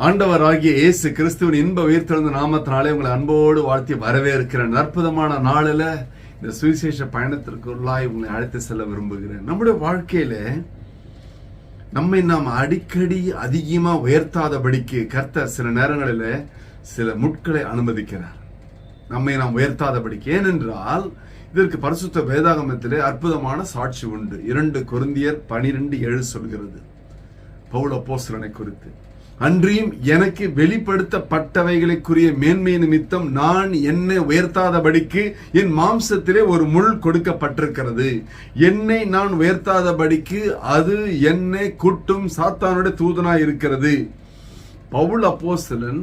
ஆண்டவராகிய இயேசு கிறிஸ்துவின் இன்ப உயிர்த்தெழுந்த நாமத்தினாலே உங்களை அன்போடு வாழ்த்தி வரவேற்கிறேன். அற்புதமான நாளில் இந்த சுவிசேஷ பயணத்திற்குள்ளாய் உங்களை அழைத்து செல்ல விரும்புகிறேன். நம்முடைய வாழ்க்கையில நம்மை நாம் அடிக்கடி அதிகமா உயர்த்தாதபடிக்கு கர்த்தர் சில நேரங்களில் சில முட்களை அனுமதிக்கிறார். நம்மை நாம் உயர்த்தாதபடிக்கு. ஏனென்றால் இதற்கு பரிசுத்த வேதாகமத்திலே அற்புதமான சாட்சி உண்டு. 2 கொரிந்தியர் 12:7 சொல்கிறது பவுல் அப்போஸ்தலனை குறித்து. அன்றியும் எனக்கு வெளிப்படுத்தப்பட்டவைகளுக்குரிய மேன்மை நிமித்தம் நான் என்னை உயர்த்தாதபடிக்கு என் மாம்சத்திலே ஒரு முள் கொடுக்கப்பட்டிருக்கிறது. என்னை நான் உயர்த்தாதபடிக்கு அது என்னை குட்டும் சாத்தானுடைய தூதனாய் இருக்கிறது. பவுல் அப்போஸ்தலன்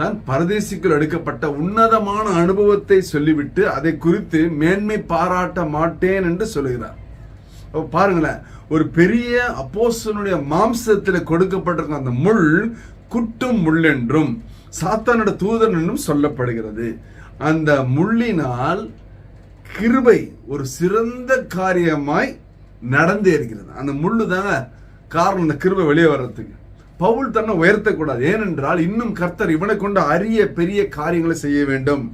தான் பரதேசிக்குள் எடுக்கப்பட்ட உன்னதமான அனுபவத்தை சொல்லிவிட்டு அதை குறித்து மேன்மை பாராட்ட மாட்டேன் என்று சொல்லுகிறார். பாருங்களேன், ஒரு பெரிய அப்போஸ்தலனுடைய மாம்சத்தில் கொடுக்கப்பட்டிருக்க அந்த முள் குட்டும் முள் என்றும் சாத்தானோட தூதன் என்றும் சொல்லப்படுகிறது. அந்த முள்ளினால் கிருபை ஒரு சிறந்த காரியமாய் நடந்தே இருக்கிறது. அந்த முள்ளு தாங்க காரணம் அந்த கிருபை வெளியே வர்றதுக்கு. பவுல் தன்னை உயர்த்தக்கூடாது. ஏனென்றால் இன்னும் கர்த்தர் இவனை கொண்டு அரிய பெரிய காரியங்களை செய்ய வேண்டும்.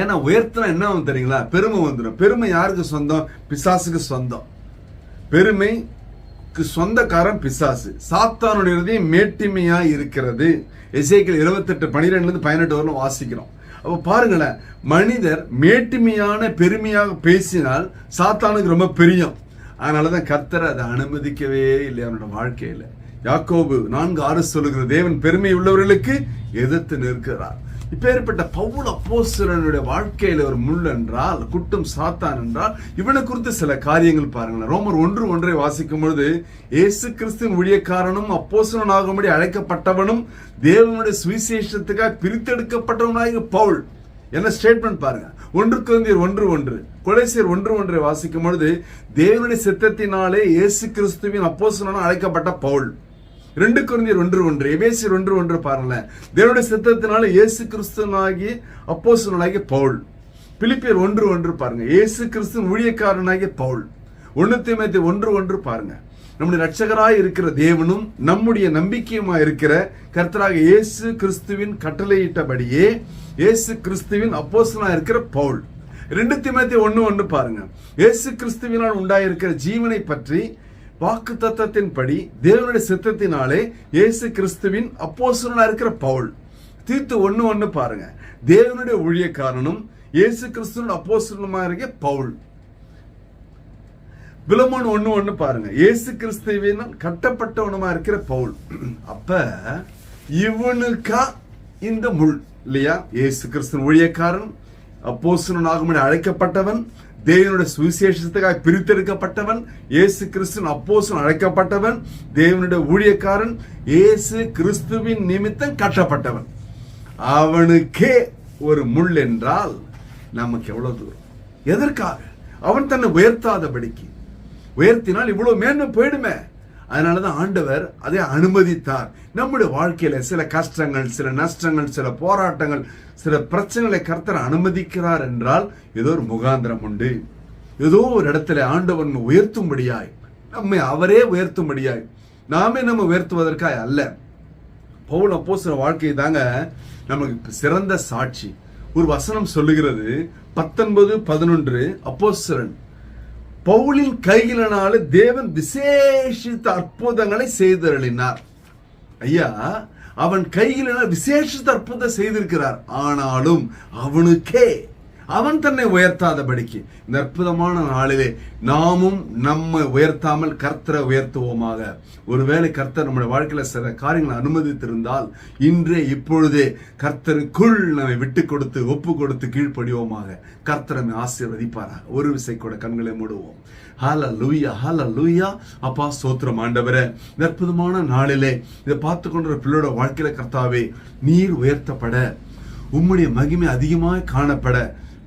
ஏன்னா உயர்த்தினா என்ன ஆகும் தெரியுங்களா? பெருமை வந்துடும். பெருமை யாருக்கு சொந்தம்? பிசாசுக்கு சொந்தம். பெருமைக்கு சொந்தக்காரன் பிசாசு. சாத்தானுடைய மேட்டிமையா இருக்கிறது. எசேக்கியேல் 28:12-18 வரலும் வாசிக்கிறோம். அப்ப பாருங்களேன், மனிதர் மேட்டிமையான பெருமையாக பேசினால் சாத்தானுக்கு ரொம்ப பிரியம். அதனாலதான் கர்த்தர் அதை அனுமதிக்கவே இல்லை அவனோட வாழ்க்கையில. யாக்கோபு 4:6 சொல்லுகிற தேவன் பெருமை உள்ளவர்களுக்கு எதிர்த்து நிற்கிறார். இப்பேற்பட்ட பவுல் அப்போஸ்தலனுடைய வாழ்க்கையில ஒரு முள் என்றால் குட்டும் சாத்தான் என்றால் இவனை குறித்து சில காரியங்கள் பாருங்களேன். ரோமர் 1:1 வாசிக்கும் பொழுது இயேசு கிறிஸ்துவின் ஊழியக்காரனும் அப்போஸ்தலனாகும்படி அழைக்கப்பட்டவனும் தேவனுடைய சுவிசேஷத்துக்காக பிரித்தெடுக்கப்பட்டவனாக பவுல் என்ன ஸ்டேட்மெண்ட் பாருங்க. 1 கொரிந்தியர் 1:1, கொலோசியர் 1:1 வாசிக்கும் பொழுது தேவனுடைய சித்தத்தினாலே இயேசு கிறிஸ்துவின் அப்போஸ்தலனாக அழைக்கப்பட்ட பவுல். 2 கொரிந்தியர் 1:1, எபேசியர் 1:1 பாருங்களேன், தேவனுடைய சித்தத்தினால இயேசு கிறிஸ்துவனாகிய அப்போஸ்தலனாகிய பவுல். பிலிப்பியர் 1:1 பாருங்க, இயேசு கிறிஸ்துவின் ஊழியக்காரனாகிய பவுல். 1 தீமோத்தேயு 1:1 பாருங்க, நம்முடைய இரட்சகராய் இருக்கிற தேவனும் நம்முடைய நம்பிக்கையுமாய் இருக்கிற கர்த்தராக இயேசு கிறிஸ்துவின் கட்டளையிட்டபடியே இயேசு கிறிஸ்துவின் அப்போஸ்தலனாய் இருக்கிற பவுல். 2 தீமோத்தேயு 1:1 பாருங்க, இயேசு கிறிஸ்துவினால் உண்டாயிருக்கிற ஜீவனை பற்றி வாக்கு தத்தத்தின்படி தேவனுடைய சித்தத்தினாலே இயேசு கிறிஸ்துவின் அப்போஸ்தலனாய் இருக்கிற பவுல். தீத்து 1:1 பாருங்க, தேவனுடைய ஊழியக்காரனும் இயேசு கிறிஸ்துவின் அப்போஸ்தலனுமாய் இருக்கிற பவுல். பிலமோன் 1:1 பாருங்க, இயேசு கிறிஸ்துவினால் கட்டப்பட்டவனுமா இருக்கிற பவுல். அப்ப இவனுக்கா இந்த முள் இல்லையா? இயேசு கிறிஸ்துவின் ஊழியக்காரன், அப்போஸ்தலனாகும்படி அழைக்கப்பட்டவன், தேவனுடைய சுவிசேஷத்துக்காக பிரித்தெடுக்கப்பட்டவன், இயேசு கிறிஸ்துவின் அப்போஸ்தலன் அழைக்கப்பட்டவன், தேவனுடைய ஊழியக்காரன், இயேசு கிறிஸ்துவின் நிமித்தம் கட்டப்பட்டவன். அவனுக்கே ஒரு முள் என்றால் நமக்கு எவ்வளவு தூரம்? எதற்காக? அவன் தன்னை உயர்த்தாதபடிக்கு. உயர்த்தினால் இவ்வளவு மேன்மை போயிடுமே. அதனாலதான் ஆண்டவர் அதை அனுமதித்தார். நம்முடைய வாழ்க்கையில சில கஷ்டங்கள், சில நஷ்டங்கள், சில போராட்டங்கள், சில பிரச்சனைகளை கர்த்தர் அனுமதிக்கிறார் என்றால் ஏதோ ஒரு முகாந்திரம் உண்டு. ஏதோ ஒரு இடத்துல ஆண்டவன் உயர்த்தும்படியாய், நம்மை அவரே உயர்த்தும்படியாய், நாமே நம்ம உயர்த்துவதற்காக அல்ல. பவுல் அப்போஸ்தலன் வாழ்க்கை தாங்க நமக்கு சிறந்த சாட்சி. ஒரு வசனம் சொல்லுகிறது 19:11, அப்போஸ்தலன் பவுலின் கைகளினால தேவன் விசேஷித்த அற்புதங்களை செய்தருளினார். ஐயா, அவன் கைகளினால் விசேஷித்த அற்புதம் செய்திருக்கிறார். ஆனாலும் அவனுக்கே அவன் தன்னை உயர்த்தாதபடிக்கு இந்த அற்புதமான நாளிலே நாமும் நம்மை உயர்த்தாமல் கர்த்தரை உயர்த்துவோமாக. ஒருவேளை கர்த்தர் நம்முடைய வாழ்க்கையில சில காரியங்களை அனுமதித்திருந்தால் இன்றே இப்பொழுதே கர்த்தருக்குள் நம்மை விட்டு கொடுத்து ஒப்பு கொடுத்து கீழ்ப்படிவோமாக. கர்த்தர் நம்மை ஆசீர்வதிப்பாராக. ஒரு விசை கூட கண்களை மூடுவோம். ஹல்லேலூயா, ஹல்லேலூயா. அப்பா ஸ்தோத்திரம் ஆண்டவரே, இந்த அற்புதமான நாளிலே இதை பார்த்து கொண்ட பிள்ளையோட வாழ்க்கையில கர்த்தாவே நீர் உயர்த்தப்பட, உம்முடைய மகிமை அதிகமாக காணப்பட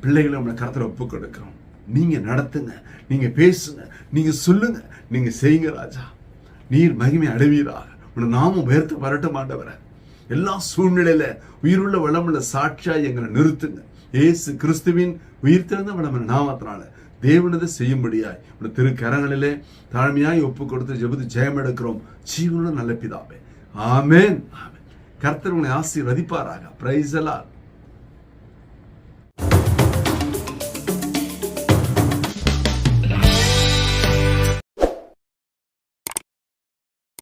பிள்ளைகளை நம்மளை கர்த்தரை ஒப்பு கொடுக்கிறோம். நீங்க நடத்துங்க, நீங்க பேசுங்க, நீங்க சொல்லுங்க, நீங்க செய்யுங்க ராஜா. நீர் மகிமை அடைவீராக. உன்னை நாமும் உயர்த்த வரட்டும் ஆண்டவரே. எல்லா சூழ்நிலையில உயிருள்ள வளமுள்ள சாட்சியா எங்களை நிறுத்துங்க. இயேசு கிறிஸ்துவின் உயிர்த்தெழுந்த வளமுள்ள நாமத்தினால தேவனதை செய்யும்படியாய் உன் திருக்கரங்களிலே தாழ்மையாய் ஒப்பு கொடுத்து ஜெபித்து ஜெயம் எடுக்கிறோம். ஜீவனுள்ள நல்ல பிதாவே, ஆமென். கர்த்தர் உங்களை ஆசீர்வதிப்பாராக. பிரைஸ் எல்லாம்.